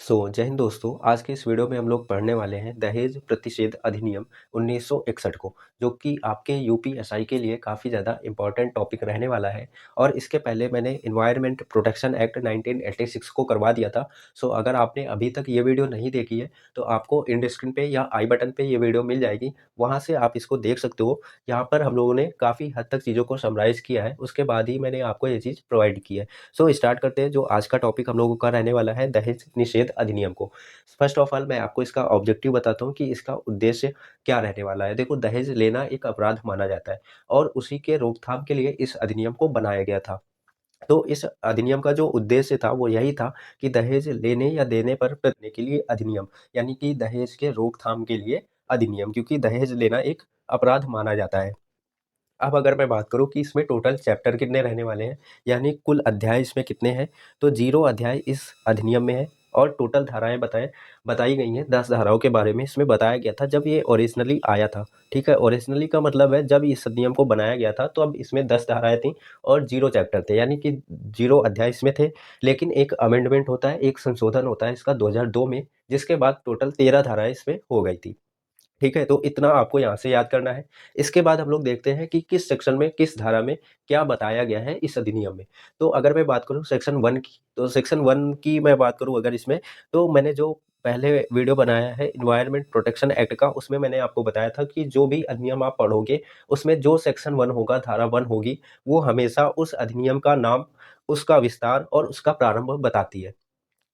जय हिंद दोस्तों। आज के इस वीडियो में हम लोग पढ़ने वाले हैं दहेज प्रतिषेध अधिनियम 1961 को, जो कि आपके यूपीएसआई के लिए काफ़ी ज़्यादा इम्पोर्टेंट टॉपिक रहने वाला है। और इसके पहले मैंने एनवायरनमेंट प्रोटेक्शन एक्ट 1986 को करवा दिया था। अगर आपने अभी तक ये वीडियो नहीं देखी है तो आपको एंड स्क्रीन पे या आई बटन पे ये वीडियो मिल जाएगी, वहाँ से आप इसको देख सकते हो। यहाँ पर हम लोगों ने काफ़ी हद तक चीज़ों को समराइज़ किया है, उसके बाद ही मैंने आपको ये चीज़ प्रोवाइड की है। स्टार्ट करते हैं। जो आज का टॉपिक हम लोगों का रहने वाला है दहेज निषेध अधिनियम को। फर्स्ट ऑफ ऑल मैं आपको इसका ऑब्जेक्टिव बताता हूँ कि इसका उद्देश्य क्या रहने वाला है। देखो, दहेज लेना एक अपराध माना जाता है और उसी के रोकथाम के लिए इस अधिनियम को बनाया गया था। तो इस अधिनियम का जो उद्देश्य था वो यही था कि दहेज लेने या देने पर प्रतिबंध के लिए अधिनियम, यानी कि दहेज के रोकथाम के लिए अधिनियम, क्योंकि दहेज लेना एक अपराध माना जाता है। अब अगर मैं बात करूँ कि इसमें टोटल चैप्टर कितने रहने वाले हैं, यानी कुल अध्याय इसमें कितने हैं, तो 0 अध्याय इस अधिनियम में है और टोटल धाराएँ बताई गई हैं। 10 धाराओं के बारे में इसमें बताया गया था जब ये ओरिजिनली आया था, ठीक है? ओरिजिनली का मतलब है जब इस अधिनियम को बनाया गया था तो अब इसमें 10 धाराएँ थीं और 0 चैप्टर थे, यानी कि 0 अध्याय इसमें थे। लेकिन एक अमेंडमेंट होता है, एक संशोधन होता है इसका 2002 में, जिसके बाद टोटल 13 धाराएँ इसमें हो गई थी। ठीक है, तो इतना आपको यहाँ से याद करना है। इसके बाद हम लोग देखते हैं कि किस सेक्शन में, किस धारा में क्या बताया गया है इस अधिनियम में। तो अगर मैं बात करूँ सेक्शन 1 की, तो सेक्शन 1 की मैं बात करूँ अगर इसमें, तो मैंने जो पहले वीडियो बनाया है एनवायरनमेंट प्रोटेक्शन एक्ट का, उसमें मैंने आपको बताया था कि जो भी अधिनियम आप पढ़ोगे, उसमें जो सेक्शन 1 होगा, धारा 1 होगी, वो हमेशा उस अधिनियम का नाम, उसका विस्तार और उसका प्रारंभ बताती है।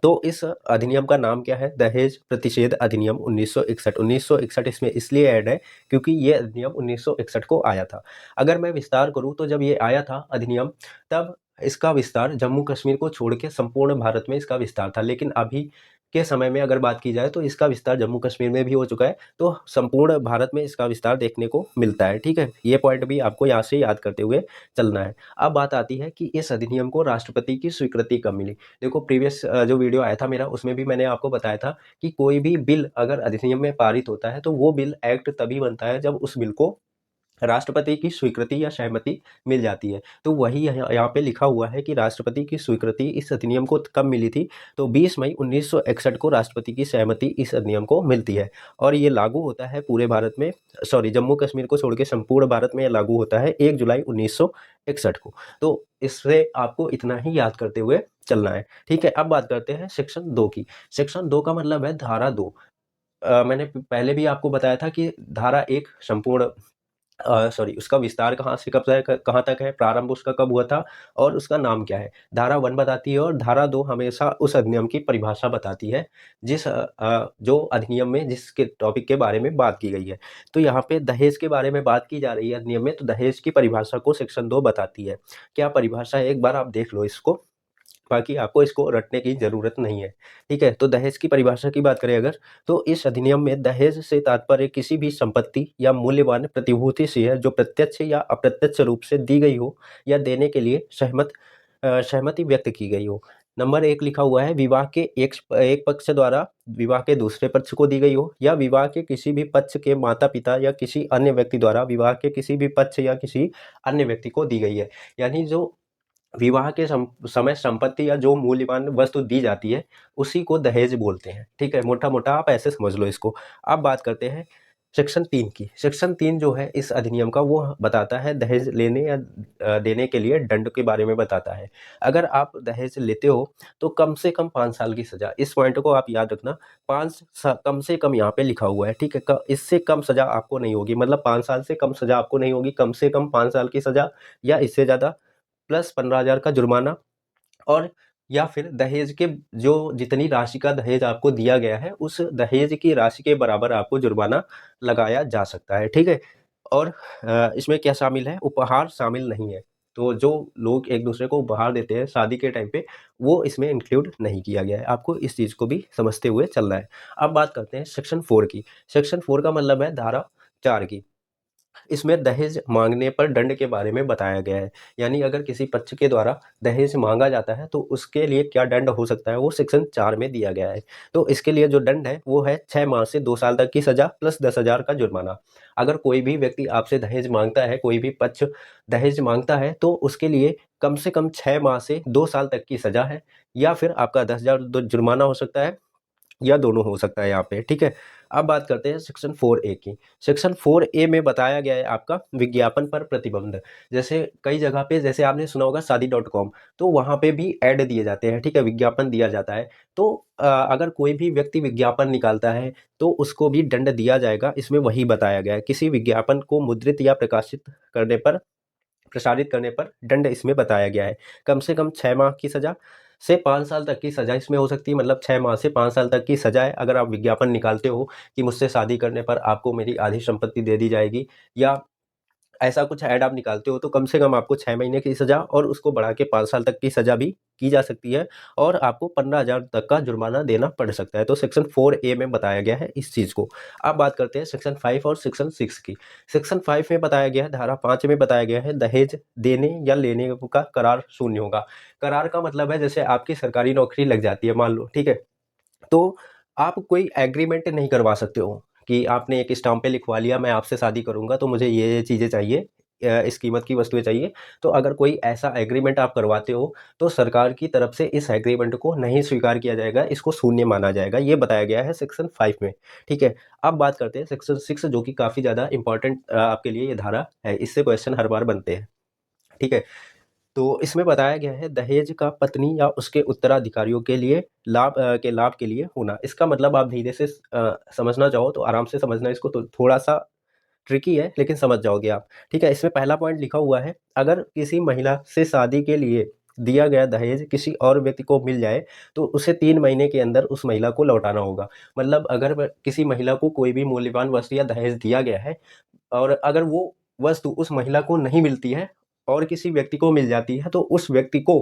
तो इस अधिनियम का नाम क्या है? दहेज प्रतिषेध अधिनियम 1961। 1961 इसमें इसलिए ऐड है क्योंकि ये अधिनियम 1961 को आया था। अगर मैं विस्तार करूँ तो जब ये आया था अधिनियम, तब इसका विस्तार जम्मू कश्मीर को छोड़ के संपूर्ण भारत में इसका विस्तार था। लेकिन अभी के समय में अगर बात की जाए तो इसका विस्तार जम्मू कश्मीर में भी हो चुका है, तो संपूर्ण भारत में इसका विस्तार देखने को मिलता है, ठीक है? ये पॉइंट भी आपको यहाँ से याद करते हुए चलना है। अब बात आती है कि इस अधिनियम को राष्ट्रपति की स्वीकृति कब मिली? देखो, प्रीवियस जो वीडियो आया था मेरा, उसमें भी मैंने आपको बताया था कि कोई भी बिल अगर अधिनियम में पारित होता है तो वो बिल एक्ट तभी बनता है जब उस बिल को राष्ट्रपति की स्वीकृति या सहमति मिल जाती है। तो वही यहाँ पे लिखा हुआ है कि राष्ट्रपति की स्वीकृति इस अधिनियम को कब मिली थी, तो 20 मई 1961 को राष्ट्रपति की सहमति इस अधिनियम को मिलती है और ये लागू होता है पूरे भारत में, सॉरी, जम्मू कश्मीर को छोड़ के संपूर्ण भारत में ये लागू होता है 1 जुलाई 1961 को। तो इससे आपको इतना ही याद करते हुए चलना है, ठीक है? अब बात करते हैं सेक्शन 2 की। सेक्शन 2 का मतलब है धारा 2। मैंने पहले भी आपको बताया था कि धारा 1 संपूर्ण, सॉरी, उसका विस्तार कहाँ से कब तक, कहाँ तक है, प्रारंभ उसका कब हुआ था और उसका नाम क्या है। धारा 1 बताती है और धारा 2 हमेशा उस अधिनियम की परिभाषा बताती है जो अधिनियम में जिसके टॉपिक के बारे में बात की गई है। तो यहाँ पे दहेज के बारे में बात की जा रही है अधिनियम में, तो दहेज की परिभाषा को सेक्शन 2 बताती है। क्या परिभाषा है, एक बार आप देख लो इसको, बाकी आपको इसको रटने की ज़रूरत नहीं है, ठीक है? तो दहेज की परिभाषा की बात करें अगर, तो इस अधिनियम में दहेज से तात्पर्य किसी भी संपत्ति या मूल्यवान प्रतिभूति से है जो प्रत्यक्ष या अप्रत्यक्ष रूप से दी गई हो या देने के लिए सहमति व्यक्त की गई हो। नंबर 1 लिखा हुआ है, विवाह के एक पक्ष द्वारा विवाह के दूसरे पक्ष को दी गई हो, या विवाह के किसी भी पक्ष के माता-पिता या किसी अन्य व्यक्ति द्वारा विवाह के किसी भी पक्ष या किसी अन्य व्यक्ति को दी गई है। यानी जो विवाह के समय संपत्ति या जो मूल्यवान वस्तु दी जाती है, उसी को दहेज बोलते हैं, ठीक है? मोटा-मोटा आप ऐसे समझ लो इसको। अब बात करते हैं सेक्शन 3 की। सेक्शन 3 जो है इस अधिनियम का, वो बताता है दहेज लेने या देने के लिए दंड के बारे में बताता है। अगर आप दहेज लेते हो तो कम से कम 5 साल की सज़ा, इस पॉइंट को आप याद रखना। 5 स कम से कम यहाँ पे लिखा हुआ है, ठीक है? इससे कम सज़ा आपको नहीं होगी, मतलब 5 साल से कम सज़ा आपको नहीं होगी, कम से कम 5 साल की सज़ा या इससे ज़्यादा, प्लस 15,000 का जुर्माना, और या फिर दहेज के जो जितनी राशि का दहेज आपको दिया गया है, उस दहेज की राशि के बराबर आपको जुर्माना लगाया जा सकता है, ठीक है? और इसमें क्या शामिल है? उपहार शामिल नहीं है। तो जो लोग एक-दूसरे को उपहार देते हैं शादी के टाइम पे, वो इसमें इंक्लूड नहीं किया गया है। आपको इस चीज़ को भी समझते हुए चलना है। अब बात करते हैं सेक्शन 4 की। सेक्शन 4 का मतलब है धारा 4 की। इसमें दहेज माँगने पर दंड के बारे में बताया गया है। यानी अगर किसी पक्ष के द्वारा दहेज माँगा जाता है तो उसके लिए क्या दंड हो सकता है, वो सेक्शन 4 में दिया गया है। तो इसके लिए जो दंड है वो है 6 माह से 2 साल तक की सज़ा प्लस 10,000 का जुर्माना। अगर कोई भी व्यक्ति आपसे दहेज माँगता है, कोई भी पक्ष दहेज माँगता है, तो उसके लिए कम से कम 6 माह से 2 साल तक की सज़ा है, या फिर आपका 10,000 जुर्माना हो सकता है, या दोनों हो सकता है यहाँ पे, ठीक है। अब बात करते हैं सेक्शन 4A की। सेक्शन 4A में बताया गया है आपका विज्ञापन पर प्रतिबंध। जैसे कई जगह पे, जैसे आपने सुना होगा शादी.com, तो वहाँ पे भी ऐड दिए जाते हैं, ठीक है, विज्ञापन दिया जाता है। तो अगर कोई भी व्यक्ति विज्ञापन निकालता है तो उसको भी दंड दिया जाएगा, इसमें वही बताया गया है। किसी विज्ञापन को मुद्रित या प्रसारित करने पर दंड इसमें बताया गया है। कम से कम 6 माह की सज़ा से 5 साल तक की सज़ा इसमें हो सकती है। मतलब 6 माह से 5 साल तक की सज़ा है अगर आप विज्ञापन निकालते हो कि मुझसे शादी करने पर आपको मेरी आधी संपत्ति दे दी जाएगी, या ऐसा कुछ ऐड आप निकालते हो, तो कम से कम आपको 6 महीने की सज़ा और उसको बढ़ा के 5 साल तक की सज़ा भी की जा सकती है, और आपको 15,000 तक का जुर्माना देना पड़ सकता है। तो सेक्शन 4A में बताया गया है इस चीज़ को। अब बात करते हैं सेक्शन 5 और सेक्शन 6 की। सेक्शन 5 में बताया गया है, धारा 5 में बताया गया है, दहेज देने या लेने का करार शून्य होगा। करार का मतलब है जैसे आपकी सरकारी नौकरी लग जाती है मान लो, ठीक है? तो आप कोई एग्रीमेंट नहीं करवा सकते हो कि आपने एक स्टाम्प पे लिखवा लिया मैं आपसे शादी करूँगा तो मुझे ये चीज़ें चाहिए, इस कीमत की वस्तुएँ चाहिए। तो अगर कोई ऐसा एग्रीमेंट आप करवाते हो तो सरकार की तरफ से इस एग्रीमेंट को नहीं स्वीकार किया जाएगा, इसको शून्य माना जाएगा। ये बताया गया है सेक्शन 5 में, ठीक है। अब बात करते हैं सेक्शन 6, जो कि काफ़ी ज़्यादा इम्पोर्टेंट आपके लिए ये धारा है, इससे क्वेश्चन हर बार बनते हैं, ठीक है। तो इसमें बताया गया है दहेज का पत्नी या उसके उत्तराधिकारियों के लिए लाभ के लिए होना। इसका मतलब आप धीरे से समझना चाहो तो आराम से समझना, इसको तो थोड़ा-सा ट्रिकी है लेकिन समझ जाओगे आप, ठीक है। इसमें पहला पॉइंट लिखा हुआ है, अगर किसी महिला से शादी के लिए दिया गया दहेज किसी और व्यक्ति को मिल जाए तो उसे 3 महीने के अंदर उस महिला को लौटाना होगा। मतलब अगर व किसी महिला को कोई भी मूल्यवान वस्तु या दहेज दिया गया है और अगर वो वस्तु उस महिला को नहीं मिलती है और किसी व्यक्ति को मिल जाती है, तो उस व्यक्ति को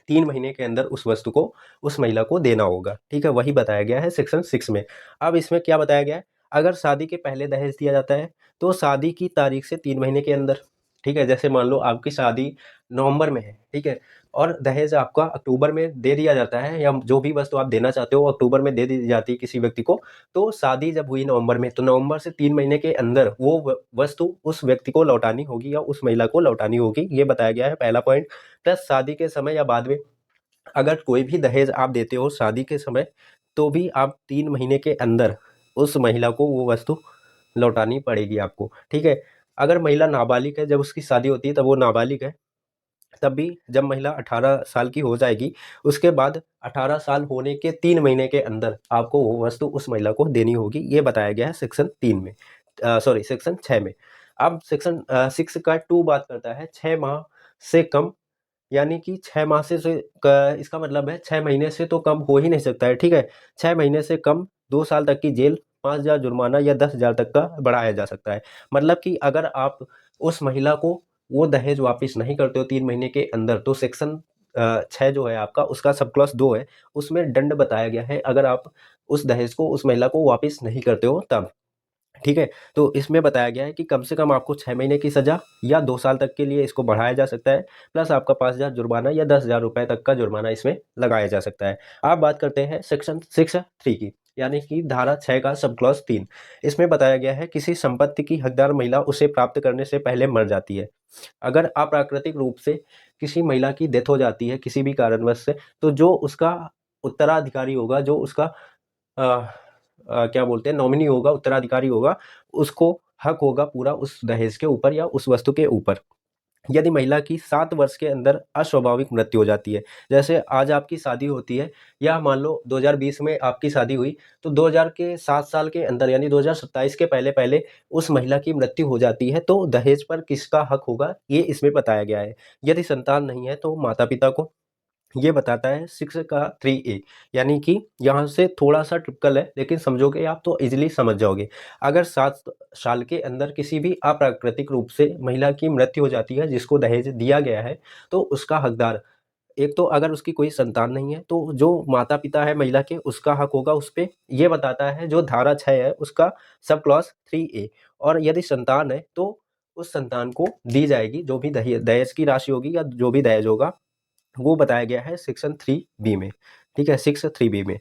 3 महीने के अंदर उस वस्तु को उस महिला को देना होगा, ठीक है? वही बताया गया है सेक्शन 6 में। अब इसमें क्या बताया गया है, अगर शादी के पहले दहेज दिया जाता है, तो शादी की तारीख से 3 महीने के अंदर, ठीक है? जैसे मान लो आपकी शादी नवंबर में है, ठीक है? और दहेज आपका अक्टूबर में दे दिया जाता है, या जो भी वस्तु आप देना चाहते हो अक्टूबर में दे दी जाती है किसी व्यक्ति को, तो शादी जब हुई नवंबर में, तो नवंबर से 3 महीने के अंदर वो वस्तु उस व्यक्ति को लौटानी होगी या उस महिला को लौटानी होगी, ये बताया गया है पहला पॉइंट। प्लस शादी के समय या बाद में अगर कोई भी दहेज आप देते हो शादी के समय, तो भी आप 3 महीने के अंदर उस महिला को वो वस्तु लौटानी पड़ेगी आपको, ठीक है? अगर महिला नाबालिग है, जब उसकी शादी होती है तब वो नाबालिग है, तब भी जब महिला 18 साल की हो जाएगी, उसके बाद 18 साल होने के 3 महीने के अंदर आपको वो वस्तु उस महिला को देनी होगी, ये बताया गया है सेक्शन 3 में, सॉरी सेक्शन 6 में। अब सेक्शन 6 का 2 बात करता है 6 माह से कम, यानी कि 6 माह से क इसका मतलब है 6 महीने से तो कम हो ही नहीं सकता है, ठीक है? 6 महीने से कम 2 साल तक की जेल, 5,000 जुर्माना या 10,000 तक का बढ़ाया जा सकता है। मतलब कि अगर आप उस महिला को वो दहेज वापस नहीं करते हो 3 महीने के अंदर, तो सेक्शन 6 जो है आपका, उसका सब क्लॉज़ 2 है, उसमें दंड बताया गया है अगर आप उस दहेज को उस महिला को वापस नहीं करते हो तब। ठीक है? तो इसमें बताया गया है कि कम से कम आपको 6 महीने की सज़ा या 2 साल तक के लिए इसको बढ़ाया जा सकता है, प्लस आपका 5,000 जुर्माना या 10,000 रुपए तक का जुर्माना इसमें लगाया जा सकता है। अब बात करते हैं सेक्शन 6(3) की, यानी कि धारा 6 का सब क्लॉज़ 3। इसमें बताया गया है किसी संपत्ति की हकदार महिला उसे प्राप्त करने से पहले मर जाती है। अगर अप्राकृतिक रूप से किसी महिला की डेथ हो जाती है किसी भी कारणवश से, तो जो उसका उत्तराधिकारी होगा, जो उसका अ क्या बोलते हैं, नॉमिनी होगा, उत्तराधिकारी होगा, उसको हक होगा पूरा उस दहेज के ऊपर या उस वस्तु के ऊपर। यदि महिला की 7 वर्ष के अंदर अस्वाभाविक मृत्यु हो जाती है, जैसे आज आपकी शादी होती है या मान लो 2020 में आपकी शादी हुई, तो 2000 के 7 साल के अंदर यानी 2027 के पहले-पहले उस महिला की मृत्यु हो जाती है, तो दहेज पर किसका हक होगा, ये इसमें बताया गया है। यदि संतान नहीं है, तो माता-पिता को। ये बताता है 6 का 3A, यानी कि यहाँ से थोड़ा-सा टिपिकल है, लेकिन समझोगे आप तो ईज़िली समझ जाओगे। अगर 7 साल के अंदर किसी भी अप्राकृतिक रूप से महिला की मृत्यु हो जाती है, जिसको दहेज दिया गया है, तो उसका हकदार, एक तो अगर उसकी कोई संतान नहीं है, तो जो माता-पिता है महिला के, उसका हक होगा उस पे। ये बताता है जो धारा 6 है, उसका सब क्लॉज़ 3A। और यदि संतान है, तो उस संतान को दी जाएगी जो भी दहेज की राशि होगी या जो भी दहेज होगा, वो बताया गया है सेक्शन 3B में, ठीक है? 6(3) बी में।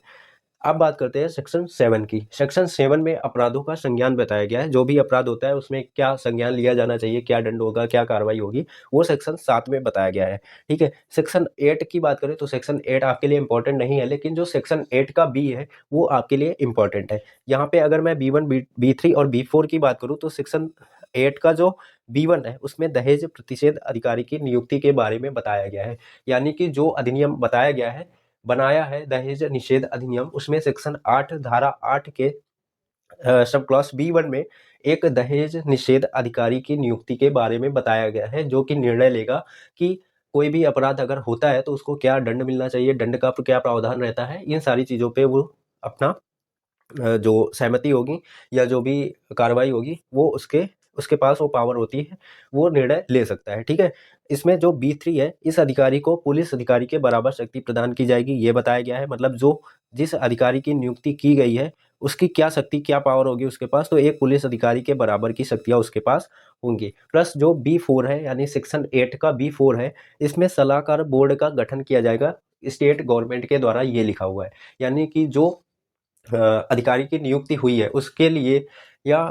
अब बात करते हैं सेक्शन 7 की। सेक्शन 7 में अपराधों का संज्ञान बताया गया है। जो भी अपराध होता है उसमें क्या संज्ञान लिया जाना चाहिए, क्या दंड होगा, क्या कार्रवाई होगी, वो सेक्शन 7 में बताया गया है। ठीक है। सेक्शन 8 की बात करें तो सेक्शन 8 आपके लिए इंपॉर्टेंट नहीं है, लेकिन जो सेक्शन 8 का बी है वो आपके लिए इंपॉर्टेंट है। यहाँ पे अगर मैं B1 B3 और B4 की बात करूँ तो सेक्शन 8 का जो B1 है उसमें दहेज प्रतिषेध अधिकारी की नियुक्ति के बारे में बताया गया है। यानी कि जो अधिनियम बताया गया है, बनाया है दहेज निषेध अधिनियम, उसमें सेक्शन 8 धारा 8 के सब क्लॉज B1 में एक दहेज निषेध अधिकारी की नियुक्ति के बारे में बताया गया है, जो कि निर्णय लेगा कि कोई भी अपराध अगर होता है तो उसको क्या दंड मिलना चाहिए, दंड का क्या प्रावधान रहता है, इन सारी चीजों पे वो अपना जो सहमति होगी या जो भी कार्रवाई होगी वो उसके उसके पास वो पावर होती है, वो निर्णय ले सकता है। ठीक है। इसमें जो B3 है, इस अधिकारी को पुलिस अधिकारी के बराबर शक्ति प्रदान की जाएगी, ये बताया गया है। मतलब जो जिस अधिकारी की नियुक्ति की गई है उसकी क्या शक्ति, क्या पावर होगी उसके पास, तो एक पुलिस अधिकारी के बराबर की शक्तियां उसके पास होंगी। प्लस जो B4 है यानी सेक्शन 8 का B4 है, इसमें सलाहकार बोर्ड का गठन किया जाएगा स्टेट गवर्नमेंट के द्वारा, ये लिखा हुआ है। यानी कि जो अधिकारी की नियुक्ति हुई है उसके लिए या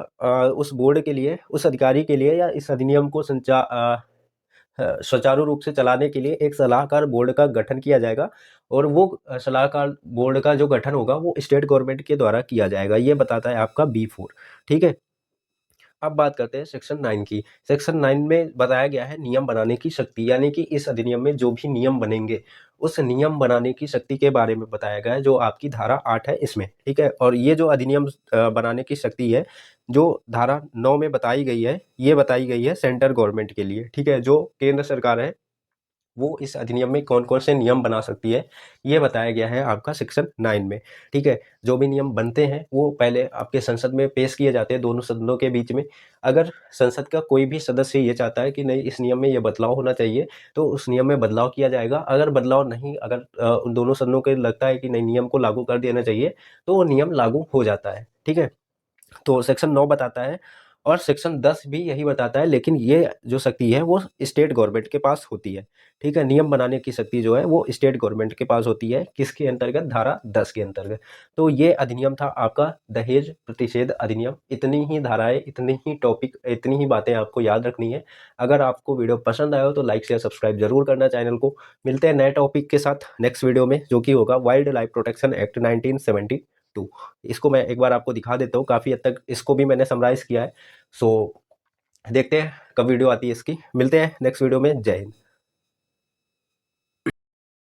उस बोर्ड के लिए, उस अधिकारी के लिए या इस अधिनियम को सुचारू रूप से चलाने के लिए एक सलाहकार बोर्ड का गठन किया जाएगा, और वो सलाहकार बोर्ड का जो गठन होगा वो स्टेट गवर्नमेंट के द्वारा किया जाएगा। ये बताता है आपका B4। ठीक है। अब बात करते हैं सेक्शन 9 की। सेक्शन 9 में बताया गया है नियम बनाने की शक्ति, यानी कि इस अधिनियम में जो भी नियम बनेंगे उस नियम बनाने की शक्ति के बारे में बताया गया है, जो आपकी धारा 8 है इसमें। ठीक है। और ये जो अधिनियम बनाने की शक्ति है, जो धारा 9 में बताई गई है, ये बताई गई है सेंट्रल गवर्नमेंट के लिए। ठीक है। जो केंद्र सरकार है वो इस अधिनियम में कौन कौन से नियम बना सकती है, ये बताया गया है आपका सेक्शन 9 में। ठीक है। जो भी नियम बनते हैं वो पहले आपके संसद में पेश किए जाते हैं, दोनों सदनों के बीच में। अगर संसद का कोई भी सदस्य ये चाहता है कि नहीं इस नियम में ये बदलाव होना चाहिए, तो उस नियम में बदलाव किया जाएगा। अगर बदलाव नहीं, अगर उन दोनों सदनों को लगता है कि नहीं नियम को लागू कर देना चाहिए, तो वो नियम लागू हो जाता है। ठीक है। तो सेक्शन 9 बताता है, और सेक्शन 10 भी यही बताता है, लेकिन ये जो शक्ति है वो स्टेट गवर्नमेंट के पास होती है। ठीक है। नियम बनाने की शक्ति जो है वो स्टेट गवर्नमेंट के पास होती है। किसके अंतर्गत? धारा 10 के अंतर्गत। तो ये अधिनियम था आपका दहेज प्रतिषेध अधिनियम। इतनी ही धाराएं, इतनी ही टॉपिक, इतनी ही बातें आपको याद रखनी है। अगर आपको वीडियो पसंद आया हो तो लाइक शेयर सब्सक्राइब जरूर करना चैनल को। मिलते हैं नए टॉपिक के साथ नेक्स्ट वीडियो में, जो कि होगा वाइल्ड लाइफ प्रोटेक्शन एक्ट 1972। इसको मैं एक बार आपको दिखा देता हूँ, काफ़ी हद तक इसको भी मैंने समराइज़ किया है। सो देखते हैं कब वीडियो आती है इसकी। मिलते हैं नेक्स्ट वीडियो में। जय हिंद।